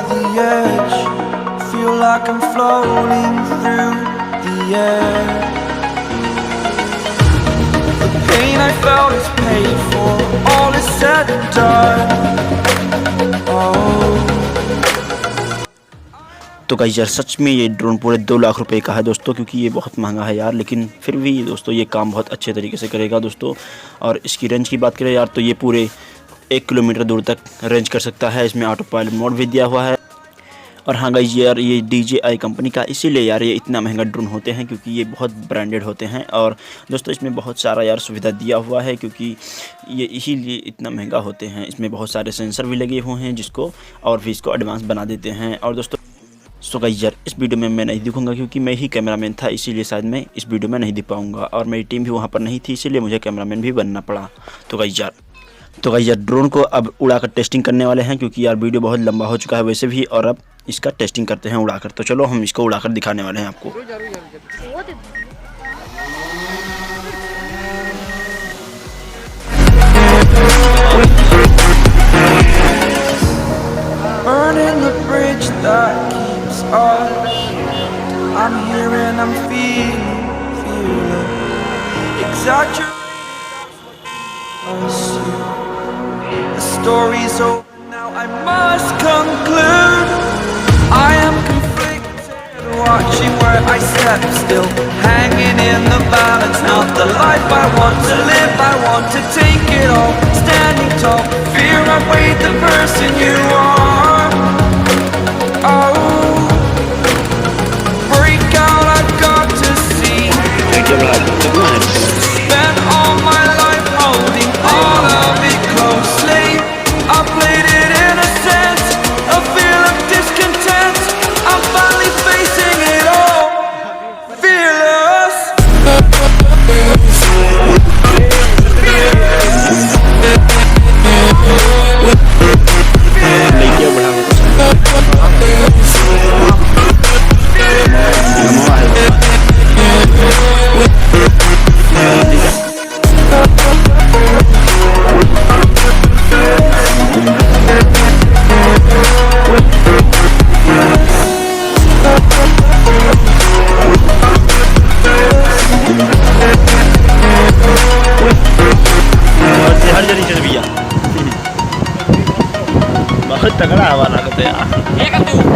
the edge, feel like I'm floating through the air. The pain I felt is paid for, all is said and done. Oh. तो guys यार सच में ये drone पूरे 2 लाख रुपए का है दोस्तों, क्योंकि ये बहुत महंगा है यार, लेकिन फिर भी दोस्तों ये काम बहुत अच्छे तरीके से करेगा दोस्तों। और इसकी रेंज की बात करें यार तो ये पूरे 1 किलोमीटर दूर तक रेंज कर सकता है। इसमें ऑटो पायलट मोड भी दिया हुआ है। और हाँ गाइस यार ये DJI कंपनी का, इसीलिए यार ये इतना महंगा ड्रोन होते हैं क्योंकि ये बहुत ब्रांडेड होते हैं। और दोस्तों इसमें बहुत सारा यार सुविधा दिया हुआ है क्योंकि ये इसीलिए इतना महंगा होते हैं। इसमें बहुत सारे सेंसर भी लगे हुए हैं जिसको और भी इसको एडवांस बना देते हैं। और दोस्तों सो गाइस यार इस वीडियो में मैं नहीं दिखूंगा क्योंकि मैं ही कैमरामैन था, इसीलिए शायद मैं इस वीडियो में नहीं दिख पाऊंगा। और मेरी टीम भी वहाँ पर नहीं थी, इसीलिए मुझे कैमरामैन भी बनना पड़ा। तो गाइस यार ड्रोन को अब उड़ाकर टेस्टिंग करने वाले हैं क्योंकि यार वीडियो बहुत लंबा हो चुका है वैसे भी, और अब इसका टेस्टिंग करते हैं उड़ाकर। तो चलो हम इसको उड़ाकर दिखाने वाले हैं आपको। Burning the bridge that keeps us. I'm here and I'm feeling exaggerated. The story's over now, I must conclude. I am conflicted, watching where I step still, hanging in the balance. Not the life I want to live, I want to take it all. Standing tall, fear I've weighed the person you are. Oh, break out, I've got to see. Spent all my life holding all of it closely. I played it innocent, a feel of discontent. I'm finally facing it all, fearless. बहुत तगड़ा हवा लगता है यार।